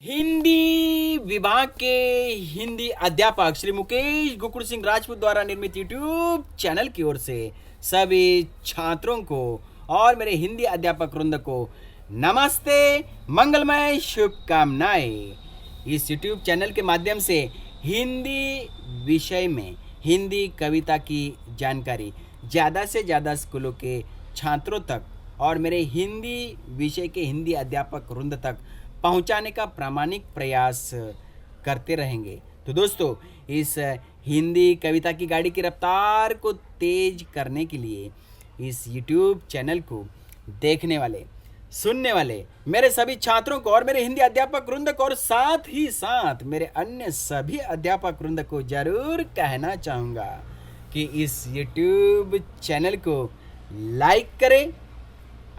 हिंदी विभाग के हिंदी अध्यापक श्री मुकेश गुकुड़ सिंह राजपूत द्वारा निर्मित यूट्यूब चैनल की ओर से सभी छात्रों को और मेरे हिंदी अध्यापक वृंद को नमस्ते, मंगलमय शुभकामनाएं। इस यूट्यूब चैनल के माध्यम से हिंदी विषय में हिंदी कविता की जानकारी ज़्यादा से ज़्यादा स्कूलों के छात्रों तक और मेरे हिंदी विषय के हिंदी अध्यापक वृंद तक पहुंचाने का प्रामाणिक प्रयास करते रहेंगे। तो दोस्तों, इस हिंदी कविता की गाड़ी की रफ्तार को तेज करने के लिए इस YouTube चैनल को देखने वाले, सुनने वाले मेरे सभी छात्रों को और मेरे हिंदी अध्यापक वृंद को और साथ ही साथ मेरे अन्य सभी अध्यापक वृंद को जरूर कहना चाहूँगा कि इस YouTube चैनल को लाइक करें,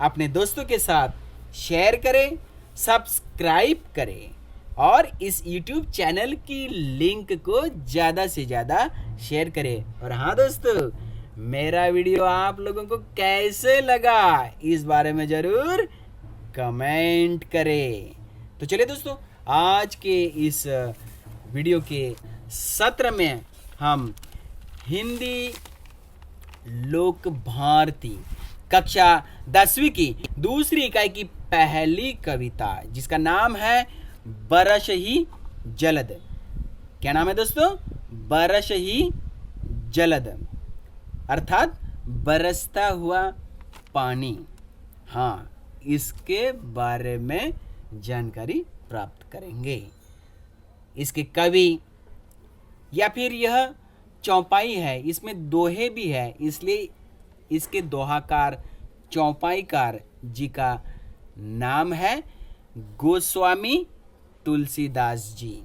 अपने दोस्तों के साथ शेयर करें, सब्सक्राइब करें और इस YouTube चैनल की लिंक को ज़्यादा से ज़्यादा शेयर करें। और हाँ दोस्तों, मेरा वीडियो आप लोगों को कैसे लगा इस बारे में ज़रूर कमेंट करें। तो चलिए दोस्तों, आज के इस वीडियो के सत्र में हम हिंदी लोक भारती कक्षा 10वीं की दूसरी इकाई की पहली कविता जिसका नाम है बरस ही जलद। क्या नाम है दोस्तों? बरस ही जलद, अर्थात बरसता हुआ पानी। हाँ, इसके बारे में जानकारी प्राप्त करेंगे। इसके कवि या फिर यह चौपाई है, इसमें दोहे भी है, इसलिए इसके दोहाकार चौपाईकार जी का नाम है गोस्वामी तुलसीदास जी।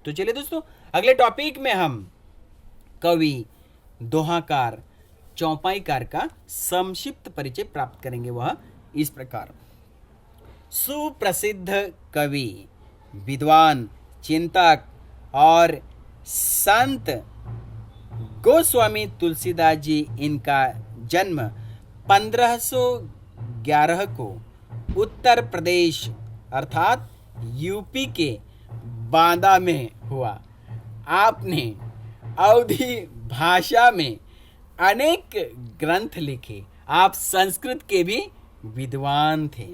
तो चलिए दोस्तों, अगले टॉपिक में हम कवि, दोहाकार, चौपाईकार का संक्षिप्त परिचय प्राप्त करेंगे। वह इस प्रकार: सुप्रसिद्ध कवि, विद्वान, चिंतक और संत गोस्वामी तुलसीदास जी, इनका जन्म 1511 को उत्तर प्रदेश अर्थात यूपी के बांदा में हुआ। आपने अवधी भाषा में अनेक ग्रंथ लिखे। आप संस्कृत के भी विद्वान थे।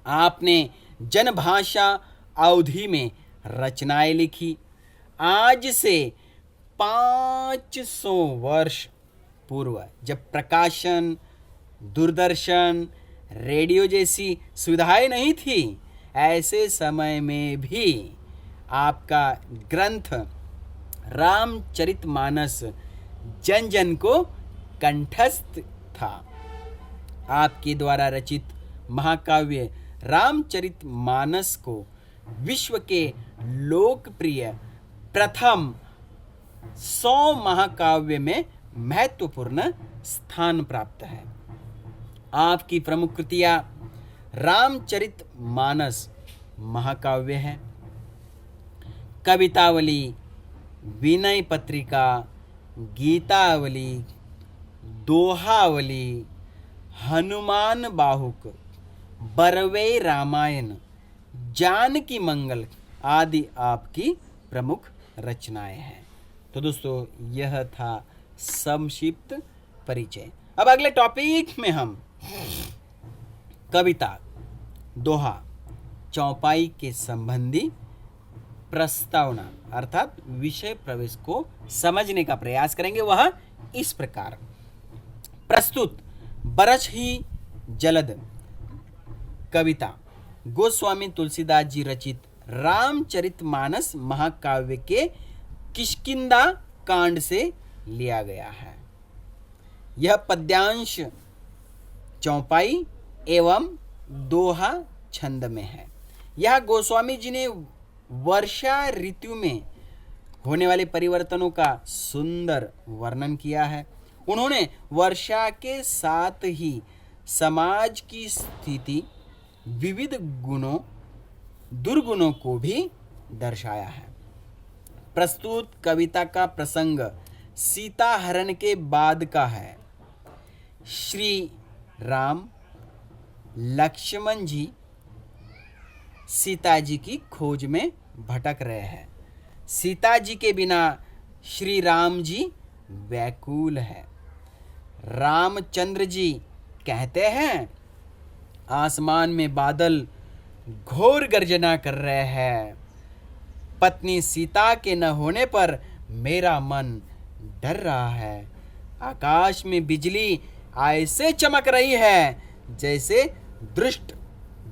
आपने जनभाषा अवधी में रचनाएं लिखी। आज से 500 वर्ष पूर्व, जब प्रकाशन, दूरदर्शन, रेडियो जैसी सुविधाएं नहीं थी, ऐसे समय में भी आपका ग्रंथ रामचरितमानस जन जन को कंठस्थ था। आपके द्वारा रचित महाकाव्य रामचरितमानस को विश्व के लोकप्रिय प्रथम 100 महाकाव्य में महत्वपूर्ण स्थान प्राप्त है। आपकी प्रमुख कृतियां रामचरितमानस महाकाव्य है, कवितावली, विनय पत्रिका, गीतावली, दोहावली, हनुमान बाहुक, बरवे रामायण, जानकी मंगल आदि आपकी प्रमुख रचनाएं हैं। तो दोस्तों, यह था संक्षिप्त परिचय। अब अगले टॉपिक में हम कविता, दोहा, चौपाई के संबंधी प्रस्तावना अर्थात विषय प्रवेश को समझने का प्रयास करेंगे। वह इस प्रकार: प्रस्तुत बरस ही जलद कविता गोस्वामी तुलसीदास जी रचित रामचरितमानस महाकाव्य के किष्किंधा कांड से लिया गया है। यह पद्यांश चौपाई एवं दोहा छंद में है। यह गोस्वामी जी ने वर्षा ऋतु में होने वाले परिवर्तनों का सुंदर वर्णन किया है। उन्होंने वर्षा के साथ ही समाज की स्थिति, विविध गुणों, दुर्गुणों को भी दर्शाया है। प्रस्तुत कविता का प्रसंग सीता हरण के बाद का है। श्री राम, लक्ष्मण जी सीता जी की खोज में भटक रहे हैं। सीता जी के बिना श्री राम जी व्याकुल है। रामचंद्र जी कहते हैं, आसमान में बादल घोर गर्जना कर रहे हैं। पत्नी सीता के न होने पर मेरा मन डर रहा है। आकाश में बिजली ऐसे चमक रही है जैसे दुष्ट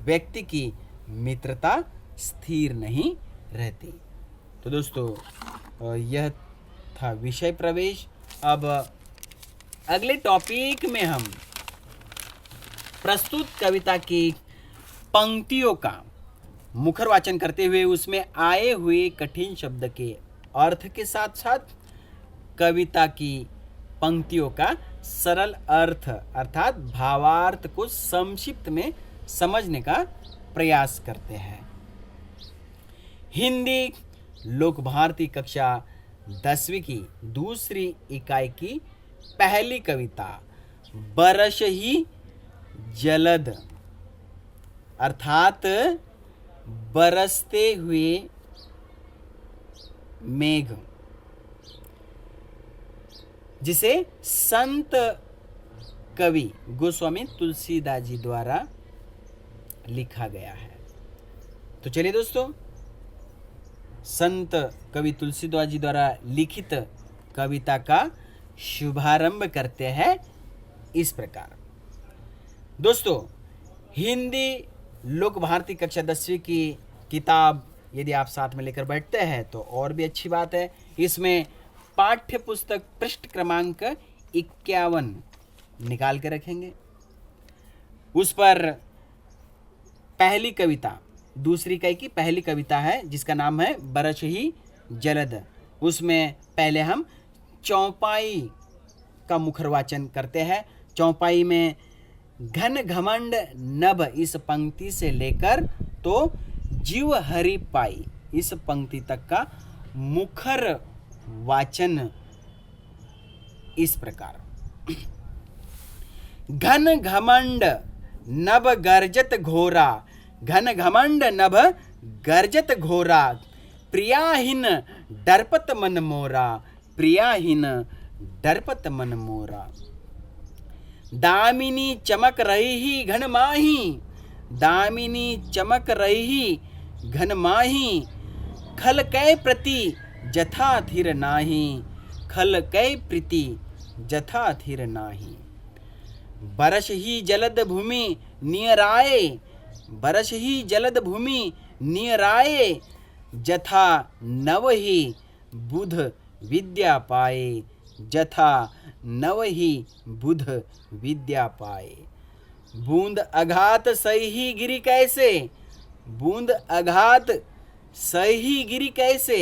व्यक्ति की मित्रता स्थिर नहीं रहती। तो दोस्तों, यह था विषय प्रवेश। अब अगले टॉपिक में हम प्रस्तुत कविता की पंक्तियों का मुखर वाचन करते हुए उसमें आए हुए कठिन शब्द के अर्थ के साथ साथ कविता की पंक्तियों का सरल अर्थ अर्थात भावार्थ को संक्षिप्त में समझने का प्रयास करते हैं। हिंदी लोक भारती कक्षा 10वीं की दूसरी इकाई की पहली कविता बरस ही जलद अर्थात बरसते हुए मेघ, जिसे संत कवि गोस्वामी तुलसीदास जी द्वारा लिखा गया है। तो चलिए दोस्तों, संत कवि तुलसीदास जी द्वारा लिखित कविता का शुभारंभ करते हैं इस प्रकार। दोस्तों, हिंदी लोक भारती कक्षा 10वीं की किताब यदि आप साथ में लेकर बैठते हैं तो और भी अच्छी बात है। इसमें पाठ्य पुस्तक पृष्ठ क्रमांक 51 निकाल के रखेंगे। उस पर पहली कविता दूसरी इकाई की पहली कविता है जिसका नाम है बरस ही जलद। उसमें पहले हम चौपाई का मुखर वाचन करते हैं। चौपाई में घन घमंड नभ इस पंक्ति से लेकर तो जीव हरि पाई इस पंक्ति तक का मुखर वाचन इस प्रकार। घन घमंड नभ गर्जत घोरा, घन घमंड नभ गर्जत घोरा, प्रियाहीन डरपत मन मोरा, प्रियाहीन डरपत मन मोरा। दामिनी चमक रही ही घन माही, दामिनी चमक रही ही घन माही, खल कै प्रति जथा थिर नाही, खल कै प्रीति जथा थिर नाही। बरस ही जलद भूमि नियराए, बरस ही जलद भूमि नियराए, जथा नव ही बुध विद्या पाए, जथा नव ही बुध विद्या पाए। बूंद अघात सही गिरी कैसे, बूंद अघात सही गिरी कैसे,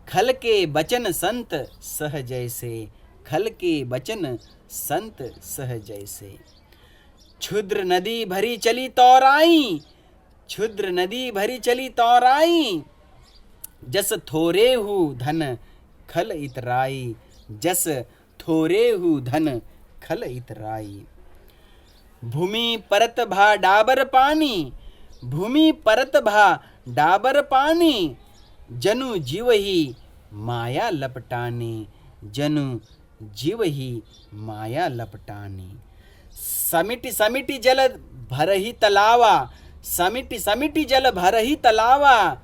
खल के बचन संत सह जैसे, खल के बचन संत सह जैसे। क्षुद्र नदी भरी चली तौराई, क्षुद्र नदी भरी चली तौराई, जस थोरे हु धन खल इतराई, जस थोरे हु धन खल इतराई। भूमि परत भा डाबर पानी, भूमि परत भा डाबर पानी, जनु जीव ही माया लपटानी, जनु जीव ही माया लपटानी। समिति समिति जल भरही तलावा, समिति समिति जल भरही तलावा,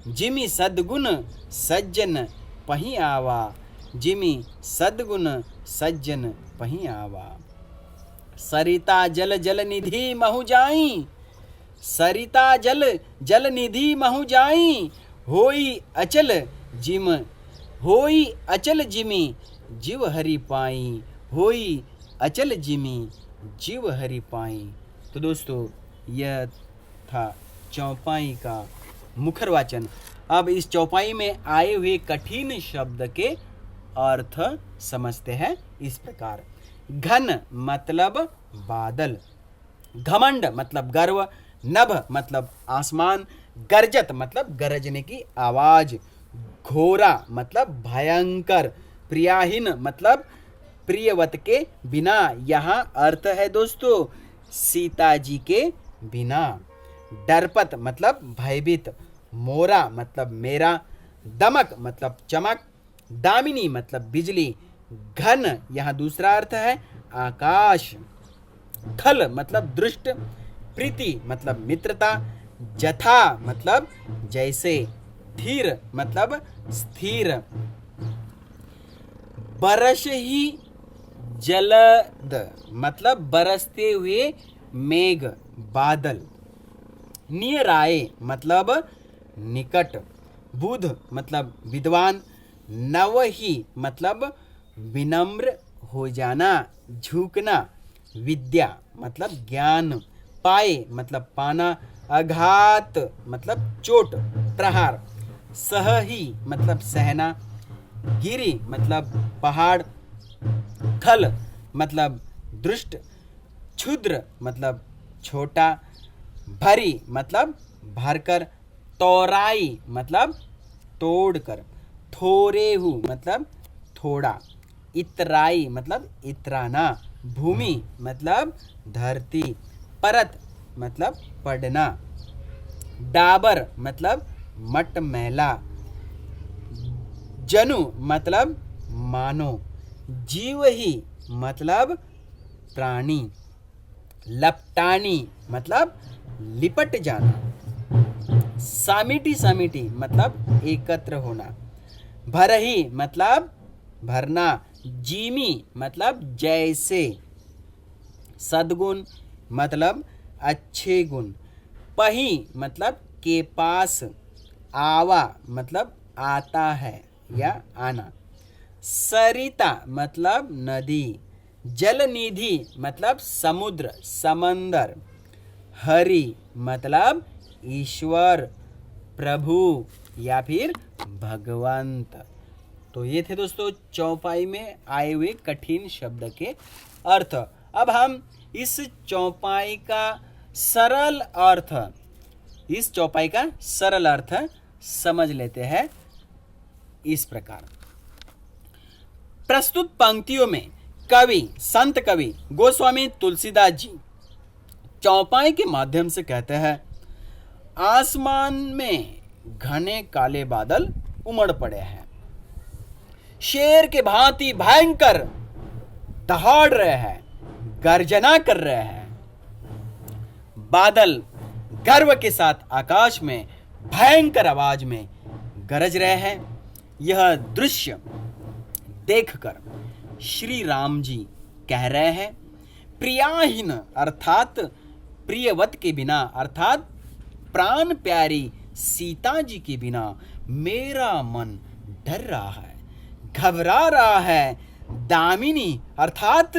जिमि सद्गुण सज्जन पही आवा, जिमि सद्गुण सज्जन पही आवा। सरिता जल जल निधि महु जाई, सरिता जल जल निधि महु जाई, होई अचल जिम, होई अचल जिमि जीव हरि पाई, होई अचल जिमि जीव हरि पाई। तो दोस्तों, यह था चौपाई का मुखर वाचन। अब इस चौपाई में आए हुए कठिन शब्द के अर्थ समझते हैं इस प्रकार। घन मतलब बादल, घमंड मतलब गर्व, नभ मतलब आसमान, गर्जत मतलब गरजने की आवाज, घोरा मतलब भयंकर, प्रियाहीन मतलब प्रियवत के बिना। यहाँ अर्थ है दोस्तों सीता जी के बिना। डरपत मतलब भयभीत, मोरा मतलब मेरा, दमक मतलब चमक, दामिनी मतलब बिजली, घन यहाँ दूसरा अर्थ है आकाश, खल मतलब दृष्ट, प्रीति मतलब मित्रता, जथा मतलब जैसे, धीर मतलब स्थिर, बरस ही जलद मतलब बरसते हुए मेघ बादल, नियर आए मतलब निकट, बुध मतलब विद्वान, नवही मतलब विनम्र हो जाना, झुकना, विद्या मतलब ज्ञान, पाए मतलब पाना, आघात मतलब चोट, प्रहार, सहही मतलब सहना, गिरी मतलब पहाड़, खल मतलब दुष्ट, क्षुद्र मतलब छोटा, भरी मतलब भरकर, तोराई मतलब तोड़कर, थोरेहु मतलब थोड़ा, इतराई मतलब इतराना, भूमि मतलब धरती, परत मतलब पढ़ना, डाबर मतलब मटमैला, जनु मतलब मानो, जीव ही मतलब प्राणी, लपटानी मतलब लिपट जाना, सामिटी सामिटी मतलब एकत्र होना, भरही मतलब भरना, जीमी मतलब जैसे, सद्गुण मतलब अच्छे गुण, पही मतलब के पास, आवा मतलब आता है या आना, सरिता मतलब नदी, जलनिधि मतलब समुद्र समंदर, हरि मतलब ईश्वर, प्रभु या फिर भगवंत। तो ये थे दोस्तों चौपाई में आए हुए कठिन शब्द के अर्थ। अब हम इस चौपाई का सरल अर्थ समझ लेते हैं इस प्रकार। प्रस्तुत पंक्तियों में संत कवि गोस्वामी तुलसीदास जी चौपाई के माध्यम से कहते हैं, आसमान में घने काले बादल उमड़ पड़े हैं, शेर के भांति भयंकर दहाड़ रहे हैं, गर्जना कर रहे हैं, बादल गर्व के साथ आकाश में भयंकर आवाज में गरज रहे हैं। यह दृश्य देखकर श्री राम जी कह रहे हैं, प्रियाहीन अर्थात प्रियवत के बिना अर्थात प्राण प्यारी सीता जी के बिना मेरा मन डर रहा है, घबरा रहा है। दामिनी अर्थात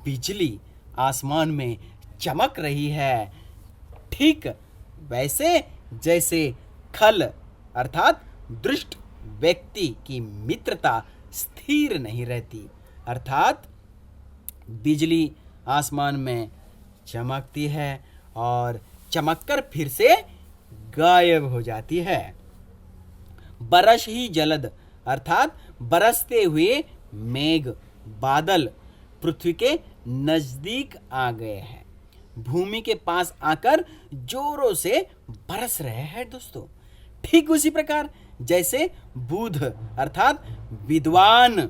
बिजली आसमान में चमक रही है, ठीक वैसे जैसे खल अर्थात दुष्ट व्यक्ति की मित्रता स्थिर नहीं रहती, अर्थात बिजली आसमान में चमकती है और चमककर फिर से गायब हो जाती है। बरस ही जलद अर्थात बरसते हुए मेघ बादल पृथ्वी के नजदीक आ गए हैं, भूमि के पास आकर जोरों से बरस रहे हैं दोस्तों। ठीक उसी प्रकार जैसे बुध अर्थात विद्वान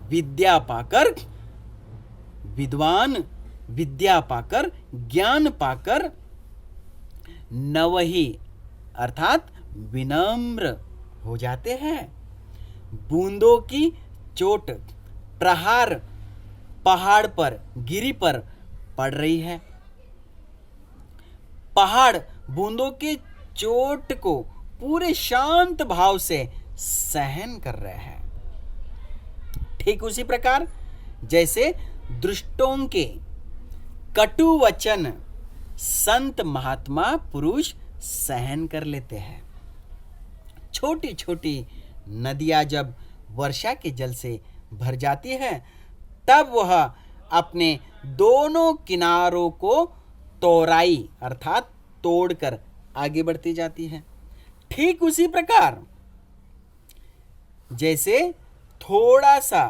विद्या पाकर ज्ञान पाकर, नवही अर्थात विनम्र हो जाते हैं। बूंदों की चोट प्रहार पहाड़ पर गिरी पर पड़ रही है, पहाड़ बूंदों के चोट को पूरे शांत भाव से सहन कर रहे हैं। ठीक उसी प्रकार जैसे दुष्टों के कटु वचन संत महात्मा पुरुष सहन कर लेते हैं। छोटी छोटी नदियां जब वर्षा के जल से भर जाती है, तब वह अपने दोनों किनारों को तोराई अर्थात तोड़कर आगे बढ़ती जाती है। ठीक उसी प्रकार जैसे थोड़ा सा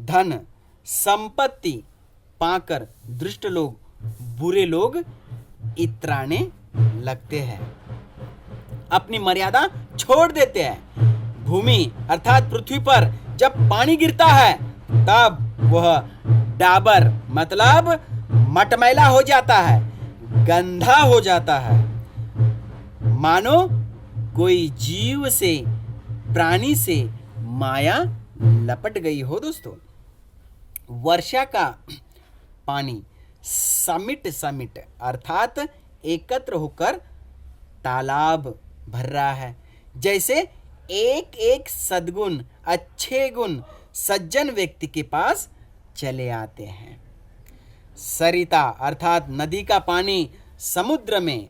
धन संपत्ति पाकर दुष्ट लोग बुरे लोग इतराने लगते हैं, अपनी मर्यादा छोड़ देते हैं। भूमि अर्थात पृथ्वी पर जब पानी गिरता है तब वह डाबर मतलब मटमैला हो जाता है, गंदा हो जाता है, मानो कोई जीव से प्राणी से माया लपट गई हो। दोस्तों, वर्षा का पानी समिट समिट अर्थात एकत्र होकर तालाब भर रहा है, जैसे एक एक सद्गुण अच्छे गुण सज्जन व्यक्ति के पास चले आते हैं। सरिता अर्थात नदी का पानी समुद्र में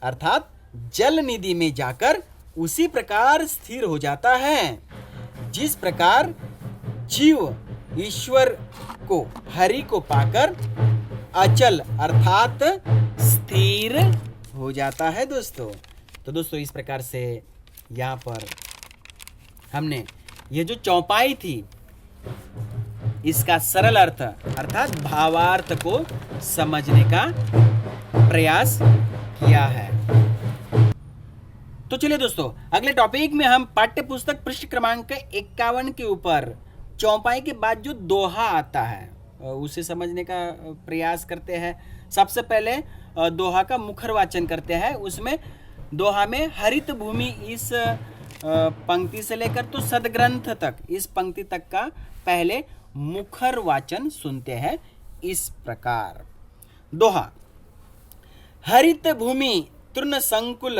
अर्थात जल निधि में जाकर उसी प्रकार स्थिर हो जाता है जिस प्रकार जीव ईश्वर को हरि को पाकर अचल अर्थात स्थिर हो जाता है। दोस्तों, तो दोस्तों इस प्रकार से यहाँ पर हमने ये जो चौपाई थी इसका सरल अर्थ अर्थात भावार्थ को समझने का प्रयास किया है। तो चलिए दोस्तों, अगले टॉपिक में हम पाठ्य पुस्तक पृष्ठ क्रमांक 51 के ऊपर चौपाई के बाद जो दोहा आता है उसे समझने का प्रयास करते हैं। सबसे पहले दोहा का मुखर वाचन करते हैं। उसमें दोहा में हरित भूमि इस पंक्ति से लेकर तो सदग्रंथ तक इस पंक्ति तक का पहले मुखर वाचन सुनते हैं इस प्रकार। दोहा। हरित भूमि तृण संकुल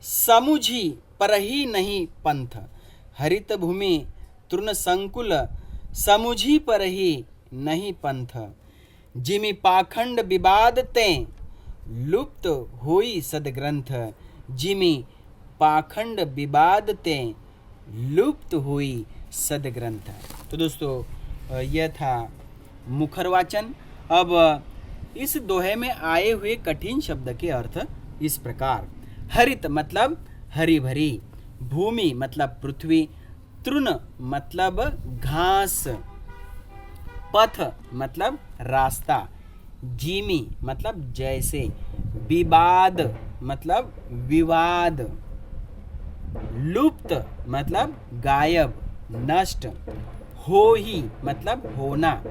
समुझी परही नहीं पंथ। हरित भूमि तृण संकुल समुझी परही नहीं पंथ। जिमि पाखंड विवाद ते लुप्त होई सदग्रंथ। जिमि पाखंड विवाद ते लुप्त हुई सदग्रंथ। तो दोस्तों यह था मुखर वाचन। अब इस दोहे में आए हुए कठिन शब्द के अर्थ इस प्रकार। हरित मतलब हरी भरी, भूमि मतलब पृथ्वी, तृण मतलब घास, पथ मतलब रास्ता, जिमी मतलब जैसे, विवाद मतलब विवाद, लुप्त मतलब गायब नष्ट, हो ही मतलब होना,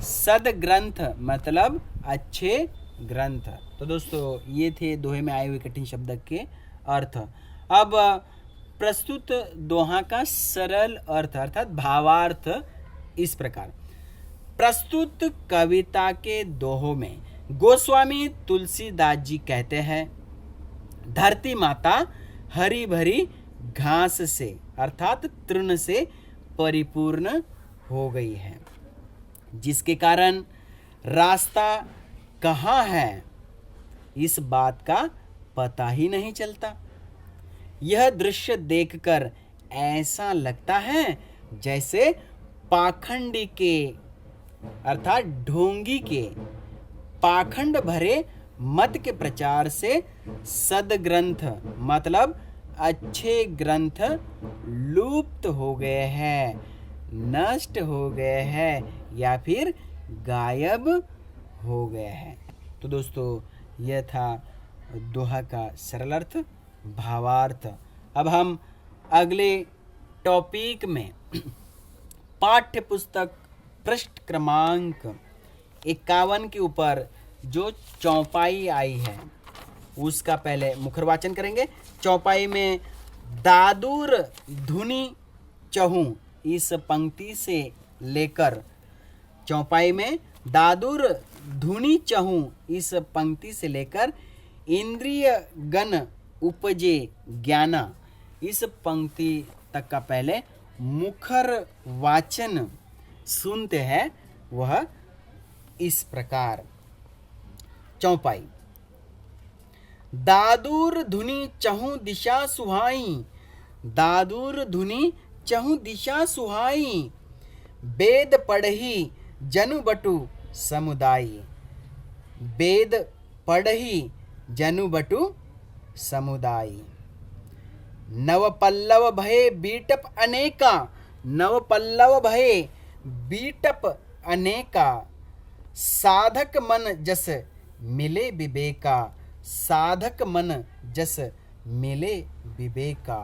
सदग्रंथ मतलब अच्छे ग्रंथ। तो दोस्तों ये थे दोहे में आए हुए कठिन शब्द के अर्थ। अब प्रस्तुत दोहा का सरल अर्थ अर्थात भावार्थ इस प्रकार। प्रस्तुत कविता के दोहों में गोस्वामी तुलसीदास जी कहते हैं, धरती माता हरी भरी घास से अर्थात तृण से परिपूर्ण हो गई है, जिसके कारण रास्ता कहाँ है इस बात का पता ही नहीं चलता। यह दृश्य देखकर ऐसा लगता है जैसे पाखंडी के अर्थात ढोंगी के पाखंड भरे मत के प्रचार से सदग्रंथ मतलब अच्छे ग्रंथ लुप्त हो गए हैं, नष्ट हो गए हैं या फिर गायब हो गए हैं। तो दोस्तों यह था दोहा का सरल अर्थ भावार्थ। अब हम अगले टॉपिक में पाठ्य पुस्तक पृष्ठ क्रमांक 51 के ऊपर जो चौपाई आई है उसका पहले मुखर वाचन करेंगे। चौपाई में दादुर धुनी चहूँ इस पंक्ति से लेकर चौपाई में दादुर धुनी चहूँ इस पंक्ति से लेकर इंद्रिय गण उपजे ज्ञाना इस पंक्ति तक का पहले मुखर वाचन सुनते हैं, वह इस प्रकार। चौपाई। दादुर धुनी चहूँ दिशा सुहाई, दादुर धुनी चहूँ दिशा सुहाई, वेद पढ़ही जनु बटु समुदायी, वेद पढ़ही जनु बटु समुदायी। नव पल्लव भये बीटप अनेका, नव पल्लव भये बीटप अनेका, साधक मन जस मिले विवेका, साधक मन जस मिले विवेका।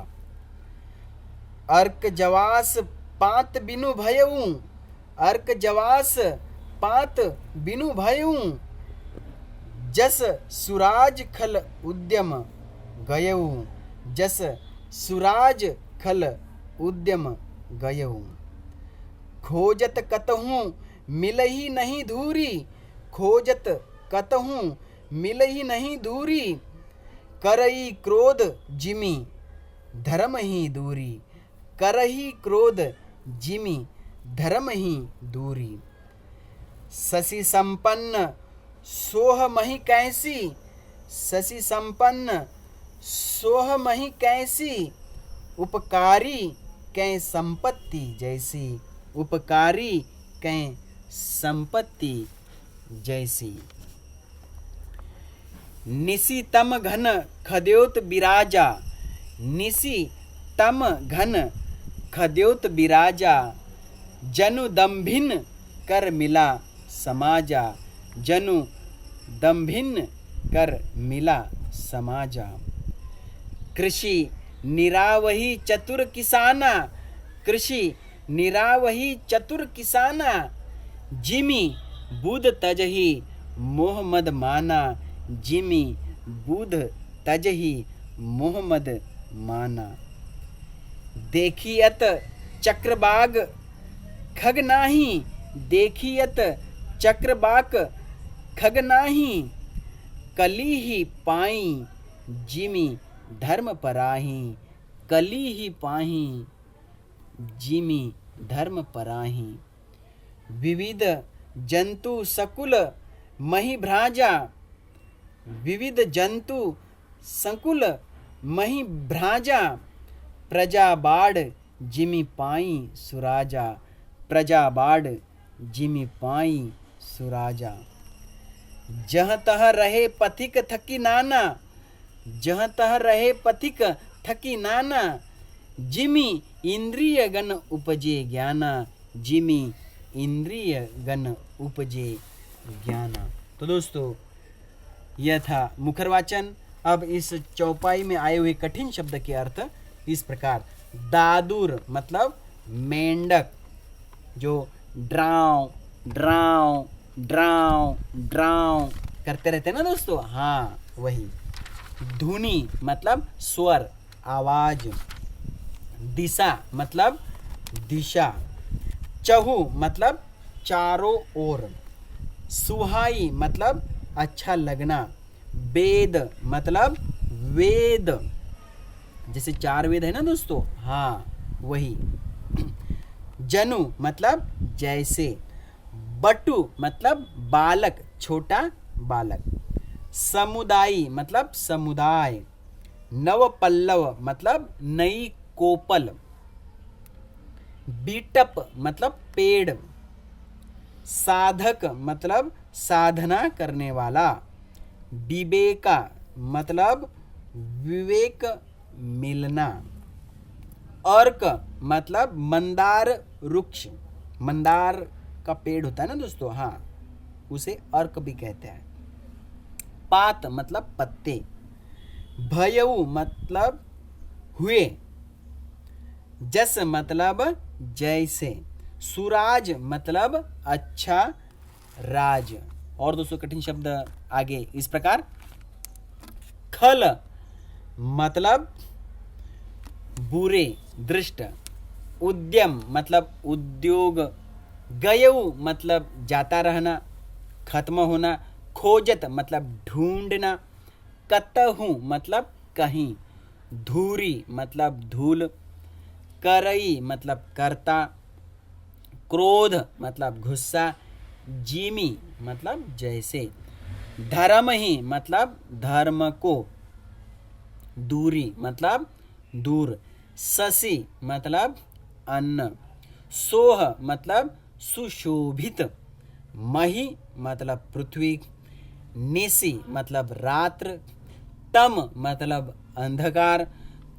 अर्क जवास पात बिनु भयऊ, अर्क जवास पात बिनु भयऊ, जस सुराज खल उद्यम गयऊ, जस सुराज खल उद्यम गयऊ। खोजत कतहूँ मिलही नहीं धूरी, खोजत कतहूँ मिलही नहीं धूरी, करई क्रोध जिमि धर्म ही दूरी, करही क्रोध जिमि धर्म ही दूरी। शशि संपन्न सोह मही कैसी, शशि संपन्न सोह मही कैसी, उपकारी कै संपत्ति जैसी, उपकारी कै संपत्ति जैसी। निसी तम घन खद्योत बिराजा, निसी तम घन खद्योत बिराजा, जनु दम्भिन कर मिला समाजा, जनु दम्भिन कर मिला समाजा। कृषि निरावही चतुर किसाना, कृषि निरावही चतुर किसाना, जिमि बुध तजहि मोह मद माना, जिमि बुध तजहि मोह मद माना। देखियत चक्रबाग खग नाही, देखियत चक्रबाक खग नाही, कली ही पाई जिमि धर्म पराही, कली ही पाही जिमि धर्म पराही। विविध जंतु सकुल मही भ्राजा, विविध जंतु संकुल मही भ्राजा, प्रजा बाढ़ जिमि पाई सुराजा, प्रजा बाढ़ जिमि पाई सुराजा। जहाँ तहाँ रहे पथिक थकी नाना, जहाँ तहाँ रहे पथिक थकी नाना, जिमि इंद्रिय गण उपजे ज्ञाना, जिमि इंद्रिय गण उपजे ज्ञाना। तो दोस्तों यह था मुखर वाचन। अब इस चौपाई में आए हुए कठिन शब्द के अर्थ इस प्रकार। दादुर मतलब मेंढक, जो ड्राव ड्राव ड्राव ड्राव करते रहते हैं ना दोस्तों, हाँ वही। धुनी मतलब स्वर आवाज। दिशा मतलब दिशा। चहु मतलब चारों ओर। सुहाई मतलब अच्छा लगना। वेद मतलब वेद, जैसे 4 वेद है ना दोस्तों, हाँ वही। जनु मतलब जैसे। बटु मतलब बालक, छोटा बालक। समुदायी मतलब समुदाय। नव पल्लव मतलब नई कोपल। बीटप मतलब पेड़। साधक मतलब साधना करने वाला। विवेका मतलब विवेक मिलना। अर्क मतलब मंदार वृक्ष, मंदार का पेड़ होता है ना दोस्तों, हाँ उसे अर्क भी कहते हैं। पात मतलब पत्ते। भयऊ मतलब हुए। जस मतलब जैसे। सुराज मतलब अच्छा राज। और दोस्तों कठिन शब्द आगे इस प्रकार। खल मतलब बुरे, दृष्ट। उद्यम मतलब उद्योग। गयऊ मतलब जाता रहना, खत्म होना। खोजत मतलब ढूंढना। कतहु मतलब कहीं। धूरी मतलब धूल। करई मतलब करता। क्रोध मतलब गुस्सा। जिमि मतलब जैसे। धर्म ही मतलब धर्म को। दूरी मतलब दूर। शशि मतलब अन्न। सोह मतलब सुशोभित। मही मतलब पृथ्वी। निशि मतलब रात्र। तम मतलब अंधकार।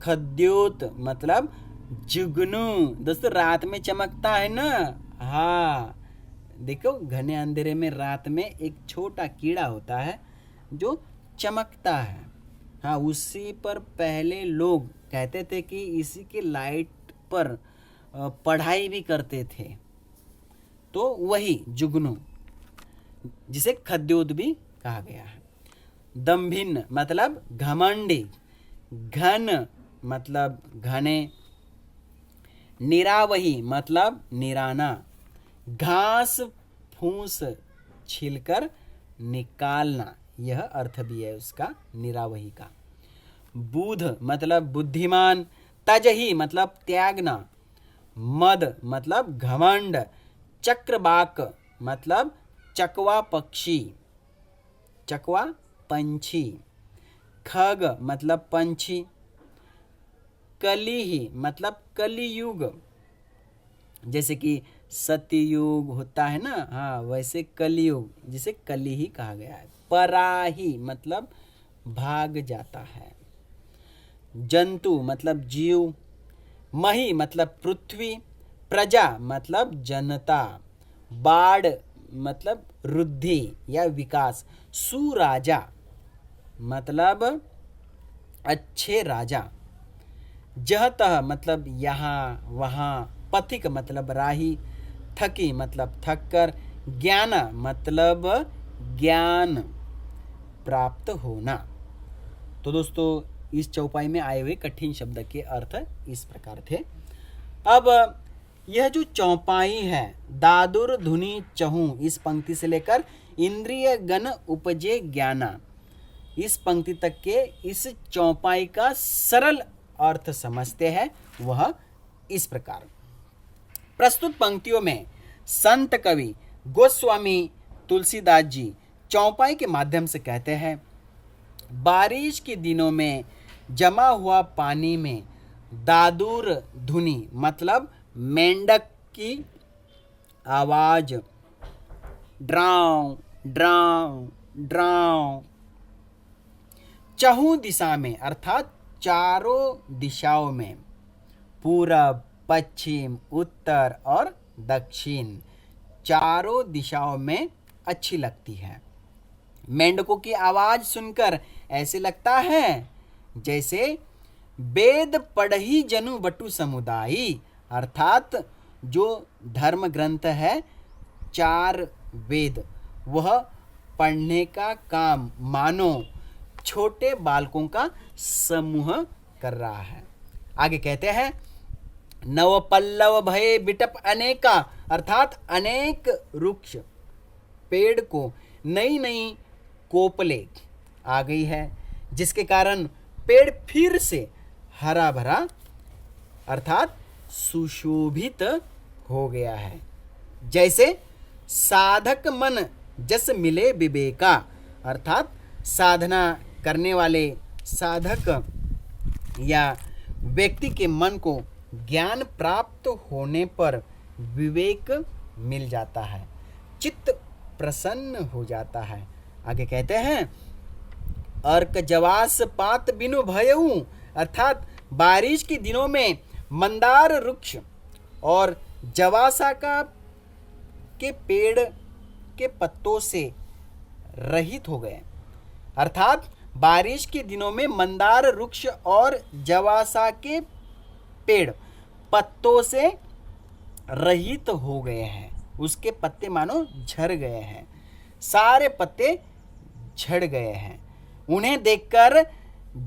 खद्योत मतलब जुगनू, दोस्तों रात में चमकता है ना, हाँ देखो घने अंधेरे में रात में एक छोटा कीड़ा होता है जो चमकता है। हाँ, उसी पर पहले लोग कहते थे कि इसी के लाइट पर पढ़ाई भी करते थे। तो वही जुगनू, जिसे खद्योत भी कहा गया है। दम्भिन्न मतलब घमंडी, घन मतलब घने, निरावही मतलब निराना, घास फूस छिलकर निकालना, यह अर्थ भी है उसका निरावही का। बूध मतलब बुद्धिमान, तजही मतलब त्यागना, मद मतलब घमंड, चक्रवाक मतलब चकवा पक्षी, चकवा पंछी, खग मतलब पंछी, कलिही मतलब कलियुग, जैसे कि सत्ययुग होता है ना, हाँ वैसे कलियुग जिसे कलिही कहा गया है। पराही मतलब भाग जाता है। जंतु मतलब जीव, मही मतलब पृथ्वी, प्रजा मतलब जनता, बाढ़ मतलब रुद्धि या विकास, सुराजा मतलब अच्छे राजा, जहतः मतलब यहाँ वहाँ, पथिक मतलब राही, थकी मतलब थक कर, ज्ञान मतलब ज्ञान प्राप्त होना। तो दोस्तों इस चौपाई में आए हुए कठिन शब्द के अर्थ इस प्रकार थे। अब यह जो चौपाई है, दादुर धुनि चहु, इस पंक्ति से लेकर इंद्रिय गण उपजे ज्ञाना, इस पंक्ति तक के इस चौपाई का सरल अर्थ समझते हैं। वह इस प्रकार, प्रस्तुत पंक्तियों में संत कवि गोस्वामी तुलसीदास जी चौपाई के माध्यम से कहते हैं, बारिश के दिनों में जमा हुआ पानी में दादुर धुनी मतलब मेंढक की आवाज, ड्राव ड्राव ड्राव, चहु दिशा में अर्थात चारों दिशाओं में, पूरब पश्चिम उत्तर और दक्षिण, चारों दिशाओं में अच्छी लगती है। मेंढकों की आवाज सुनकर ऐसे लगता है जैसे वेद पढ़ही जनु बटु समुदायी, अर्थात जो धर्म ग्रंथ है 4 वेद, वह पढ़ने का काम मानो छोटे बालकों का समूह कर रहा है। आगे कहते हैं, नव पल्लव भये बिटप अनेका, अर्थात अनेक वृक्ष पेड़ को नई नई कोपले आ गई है, जिसके कारण पेड़ फिर से हरा भरा अर्थात सुशोभित हो गया है। जैसे साधक मन जस मिले विवेका, अर्थात साधना करने वाले साधक या व्यक्ति के मन को ज्ञान प्राप्त होने पर विवेक मिल जाता है, चित्त प्रसन्न हो जाता है। आगे कहते हैं, अर्क जवास पात बिनु भयऊ, अर्थात बारिश के दिनों में मंदार वृक्ष और जवासा का के पेड़ के पत्तों से रहित हो गए, अर्थात बारिश के दिनों में मंदार वृक्ष और जवासा के पेड़ पत्तों से रहित हो गए हैं, उसके पत्ते मानो झड़ गए हैं, सारे पत्ते झड़ गए हैं। उन्हें देखकर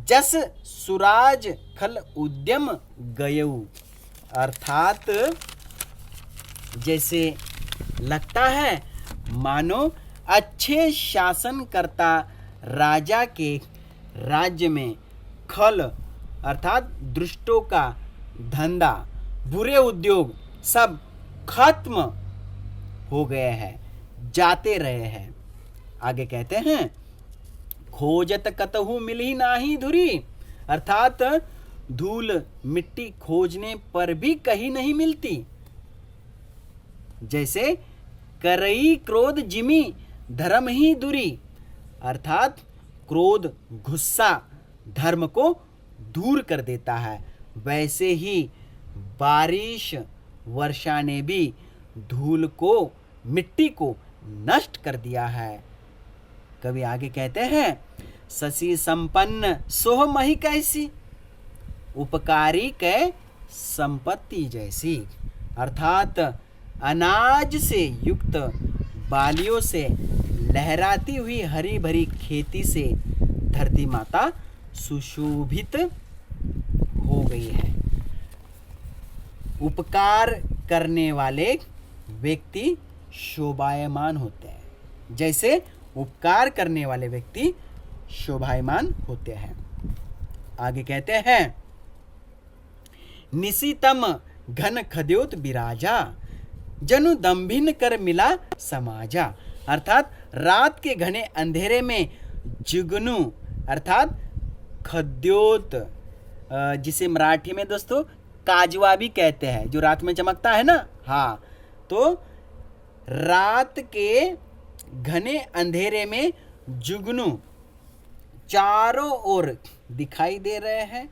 जस सुराज खल उद्यम गयऊ, अर्थात जैसे लगता है मानो अच्छे शासनकर्ता राजा के राज्य में खल अर्थात दुष्टों का धंधा, बुरे उद्योग सब खत्म हो गए हैं, जाते रहे हैं। आगे कहते हैं, खोजत कतहु मिली नाही धुरी, अर्थात धूल मिट्टी खोजने पर भी कहीं नहीं मिलती। जैसे करई क्रोध जिमी धर्म ही दूरी, अर्थात क्रोध गुस्सा धर्म को दूर कर देता है, वैसे ही बारिश वर्षा ने भी धूल को मिट्टी को नष्ट कर दिया है। कवि आगे कहते हैं, शशि संपन्न सोह मही कैसी, उपकारी कै संपत्ति जैसी। अर्थात अनाज से युक्त बालियों से लहराती हुई हरी भरी खेती से धरती माता सुशोभित हो गई है। उपकार करने वाले व्यक्ति शोभायमान होते हैं। जैसे उपकार करने वाले व्यक्ति शोभायमान होते हैं। आगे कहते हैं, निशितम घन खद्योत बिराजा, जनु दम्भिन कर मिला समाजा। अर्थात रात के घने अंधेरे में जुगनू अर्थात खद्योत, जिसे मराठी में दोस्तों काजवा भी कहते हैं, जो रात में चमकता है ना। हाँ, तो रात के घने अंधेरे में जुगनू चारों ओर दिखाई दे रहे हैं,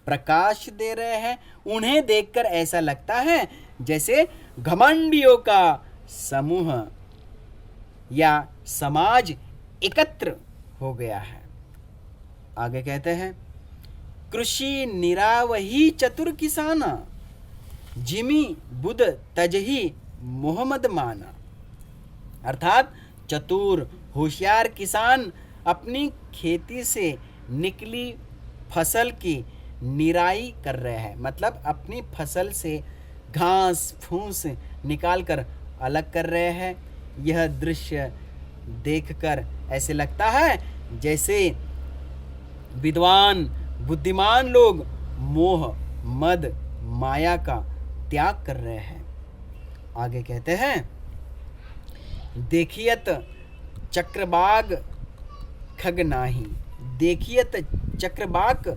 प्रकाश दे रहे हैं। उन्हें देखकर ऐसा लगता है जैसे घमंडियों का समूह या समाज एकत्र हो गया है। आगे कहते हैं, कृषि निरावही चतुर किसाना, जिमी बुध तजही मोहम्मद माना। अर्थात चतुर होशियार किसान अपनी खेती से निकली फसल की निराई कर रहे हैं। मतलब अपनी फसल से घास फूस निकालकर अलग कर रहे हैं। यह दृश्य देखकर ऐसे लगता है जैसे विद्वान बुद्धिमान लोग मोह मद माया का त्याग कर रहे हैं। आगे कहते हैं, देखियत चक्रबाग खग नाही, देखियत चक्रबाग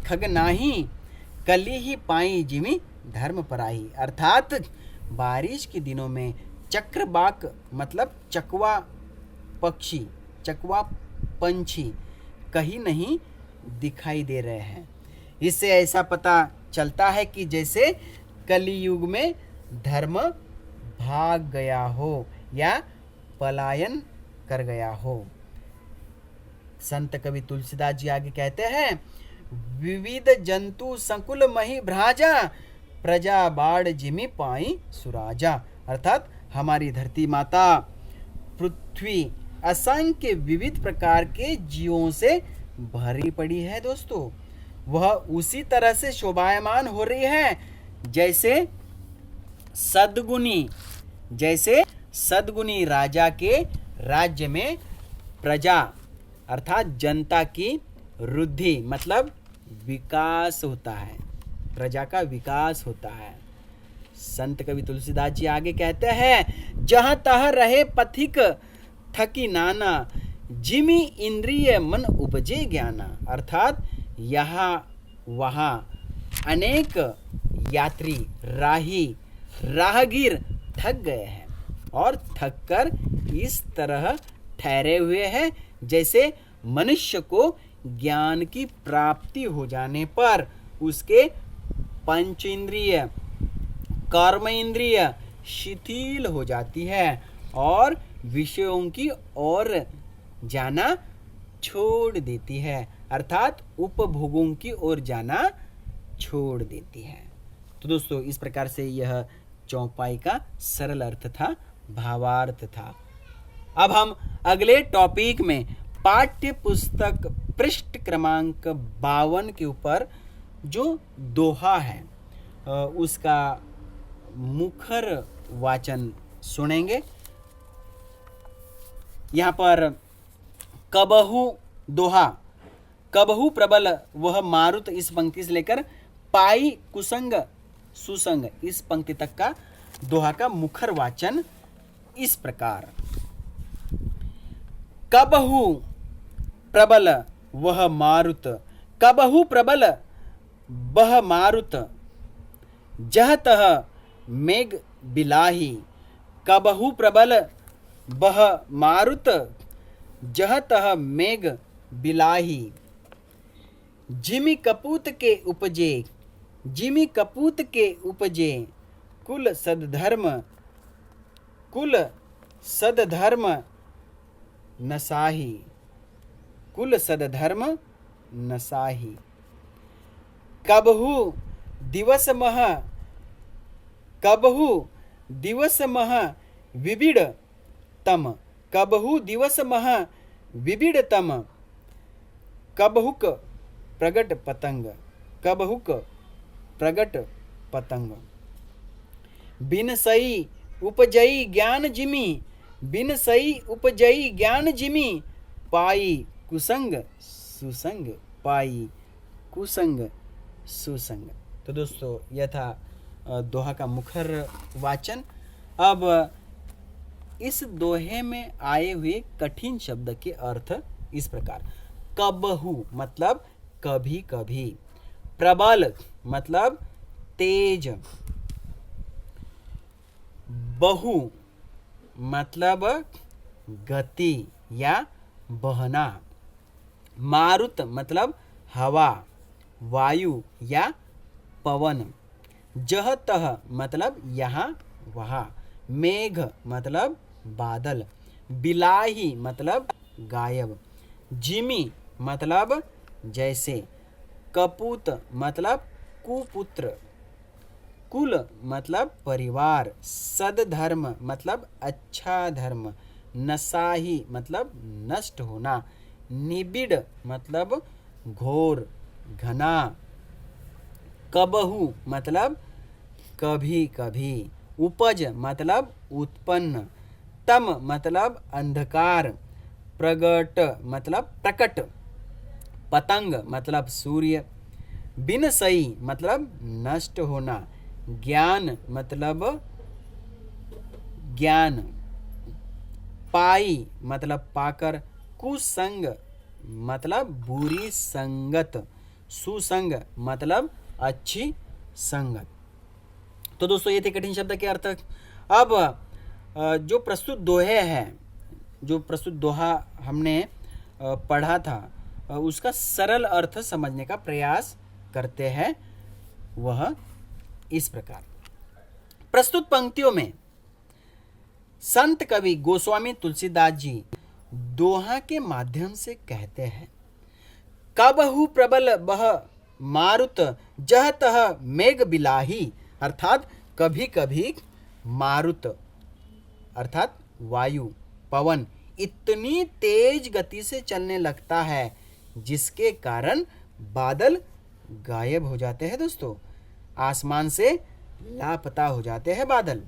खग नाही, कली ही पाई जिमी धर्म पराही। अर्थात बारिश के दिनों में चक्रबाक मतलब चकवा पक्षी, चकवा पंछी कहीं नहीं दिखाई दे रहे हैं। इससे ऐसा पता चलता है कि जैसे कलियुग में धर्म भाग गया हो या पलायन कर गया हो। संत कवि तुलसीदास जी आगे कहते हैं, विविध जंतु संकुल मही भ्राजा, प्रजा बाढ़ जिमी पाई सुराजा। अर्थात हमारी धरती माता पृथ्वी असंख्य विविध प्रकार के जीवों से भरी पड़ी है दोस्तों। वह उसी तरह से शोभायमान हो रही है जैसे सद्गुनी राजा के राज्य में प्रजा अर्थात जनता की वृद्धि मतलब विकास होता है, प्रजा का विकास होता है। संत कवि तुलसीदास जी आगे कहते हैं, जहां तहां रहे पथिक थकी नाना, जिमी इंद्रिय मन उपजे ज्ञाना। अर्थात यहाँ वहाँ अनेक यात्री राहगीर थक गए हैं और थककर इस तरह ठहरे हुए हैं जैसे मनुष्य को ज्ञान की प्राप्ति हो जाने पर उसके पंच इंद्रिय कर्म इंद्रिय शिथिल हो जाती है और विषयों की ओर जाना छोड़ देती है, अर्थात उपभोगों की ओर जाना छोड़ देती है। तो दोस्तों इस प्रकार से यह चौपाई का सरल अर्थ था, भावार्थ था। अब हम अगले टॉपिक में पाठ्य पुस्तक पृष्ठ क्रमांक 52 के ऊपर जो दोहा है उसका मुखर वाचन सुनेंगे। यहाँ पर कबहू दोहा, कबहू प्रबल वह मारुत, इस पंक्ति से लेकर पाई कुसंग सुसंग इस पंक्ति तक का दोहा का मुखर वाचन इस प्रकार। कबहू प्रबल वह मारुत, कबहू प्रबल बह मारुत, जह तह मेघ बिलाही। कबहू प्रबल बह मारुत, जह तह मेघ बिलाही। जिमी कपूत के उपजे, जिमी कपूत के उपजे, कुल सदधर्म नसाही, कुल सदधर्म नसाही। कबहु दिवस मह कबहु दिवस मह विबिड़ तम, कबहु दिवस मह विबिड़ तम, कबहुक प्रगट पतंग, कबहुक प्रगट पतंग। बिन सई उपजई ज्ञान जिमी, बिन सई उपजई ज्ञान जिमी, पाई कुसंग सुसंग, पाई कुसंग सुसंग। तो दोस्तों यह था दोहा का मुखर वाचन। अब इस दोहे में आए हुए कठिन शब्द के अर्थ इस प्रकार। कबहु मतलब कभी कभी, प्रबल मतलब तेज, बहु मतलब गति या बहना, मारुत मतलब हवा, वायु या पवन, जह तह मतलब यहाँ वहाँ, मेघ मतलब बादल, बिलाही मतलब गायब, जिमी मतलब जैसे, कपूत मतलब कुपुत्र, कुल मतलब परिवार, सदधर्म मतलब अच्छा धर्म, नसाही मतलब नष्ट होना, निबिड़ मतलब घोर घना, कबहु मतलब कभी कभी, उपज मतलब उत्पन्न, तम मतलब अंधकार, प्रगट मतलब प्रकट, पतंग मतलब सूर्य, बिन सई मतलब नष्ट होना, ज्ञान मतलब ज्ञान, पाई मतलब पाकर, कुसंग मतलब बुरी संगत, सुसंग मतलब अच्छी संगत। तो दोस्तों ये थे कठिन शब्द के अर्थ। अब जो प्रस्तुत दोहे हैं, जो प्रस्तुत दोहा हमने पढ़ा था, उसका सरल अर्थ समझने का प्रयास करते हैं। वह इस प्रकार। प्रस्तुत पंक्तियों में संत कवि गोस्वामी तुलसीदास जी दोहा के माध्यम से कहते हैं, कबहु प्रबल बह मारुत जह तह मेघ बिलाही, अर्थात कभी कभी मारुत अर्थात वायु, पवन इतनी तेज गति से चलने लगता है जिसके कारण बादल गायब हो जाते हैं। दोस्तों आसमान से लापता हो जाते हैं बादल।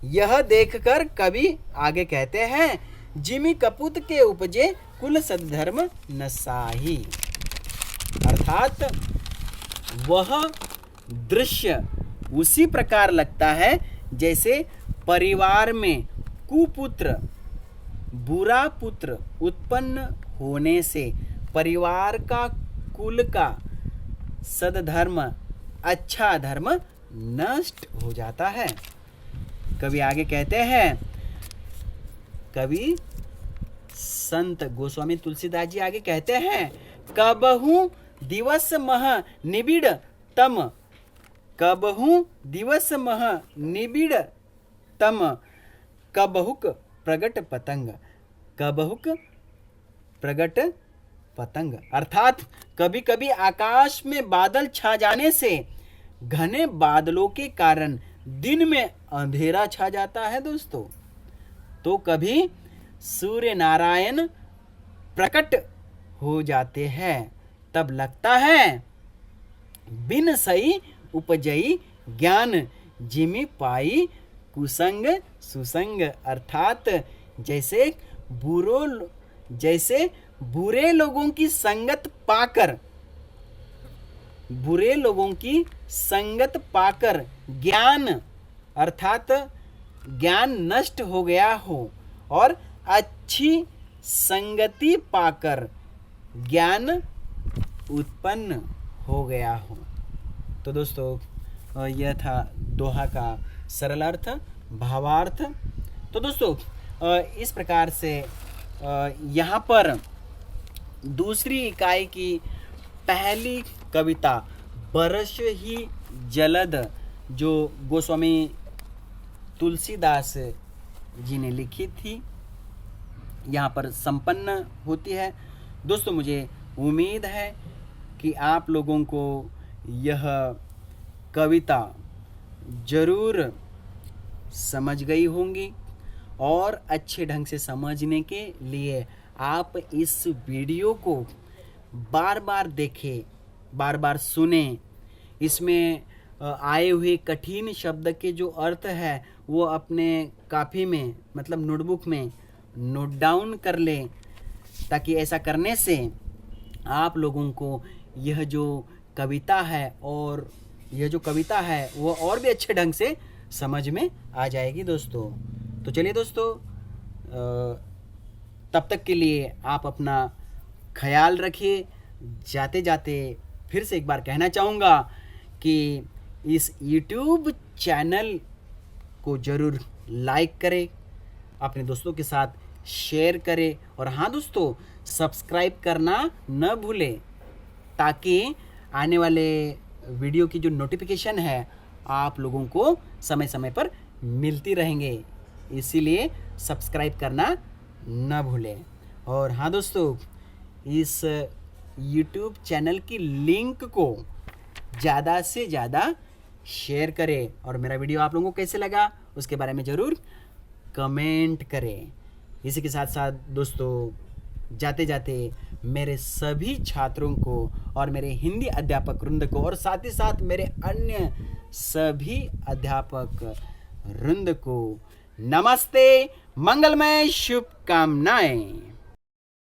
यह देखकर कवि आगे कहते हैं, जिमी कपूत के उपजे कुल सद्धर्म नसाही, अर्थात वह दृश्य उसी प्रकार लगता है जैसे परिवार में कुपुत्र बुरा पुत्र उत्पन्न होने से परिवार का कुल का सदधर्म अच्छा धर्म नष्ट हो जाता है। कवि आगे कहते हैं, कवि संत गोस्वामी तुलसीदास जी आगे कहते हैं, कबहु दिवस मह निबिड़ तम, कबहु दिवस मह निबिड़ तम, कबहुक प्रगट पतंग, कबहुक प्रगट पतंग, अर्थात कभी कभी आकाश में बादल छा जाने से घने बादलों के कारण दिन में अंधेरा छा जाता है। दोस्तों तो कभी सूर्य नारायण प्रकट हो जाते हैं, तब लगता है बिन सई उपजई ज्ञान जिमि पाई कुसंग सुसंग, अर्थात जैसे बुरे लोगों की संगत पाकर, बुरे लोगों की संगत पाकर ज्ञान अर्थात ज्ञान नष्ट हो गया हो और अच्छी संगति पाकर ज्ञान उत्पन्न हो गया हो। तो दोस्तों यह था दोहा का सरल अर्थ भावार्थ। तो दोस्तों इस प्रकार से यहाँ पर दूसरी इकाई की पहली कविता बरस ही जलद जो गोस्वामी तुलसीदास जी ने लिखी थी यहाँ पर संपन्न होती है। दोस्तों मुझे उम्मीद है कि आप लोगों को यह कविता ज़रूर समझ गई होंगी और अच्छे ढंग से समझने के लिए आप इस वीडियो को बार बार देखें, बार बार सुने। इसमें आए हुए कठिन शब्द के जो अर्थ है वो अपने कापी में मतलब नोटबुक में नोट डाउन कर लें, ताकि ऐसा करने से आप लोगों को यह जो कविता है वो और भी अच्छे ढंग से समझ में आ जाएगी दोस्तों। तो चलिए दोस्तों, तब तक के लिए आप अपना ख्याल रखिए। जाते जाते फिर से एक बार कहना चाहूँगा कि इस YouTube चैनल को ज़रूर लाइक करें, अपने दोस्तों के साथ शेयर करें और हाँ दोस्तों, सब्सक्राइब करना न भूलें, ताकि आने वाले वीडियो की जो नोटिफिकेशन है आप लोगों को समय समय पर मिलती रहेंगे। इसीलिए सब्सक्राइब करना न भूलें। और हाँ दोस्तों, इस YouTube चैनल की लिंक को ज़्यादा से ज़्यादा शेयर करें और मेरा वीडियो आप लोगों को कैसे लगा उसके बारे में ज़रूर कमेंट करें। इसी के साथ साथ दोस्तों, जाते जाते मेरे सभी छात्रों को और मेरे हिंदी अध्यापक वृंद को और साथ ही साथ मेरे अन्य सभी अध्यापक वृंद को नमस्ते, मंगलमय शुभकामनाएं।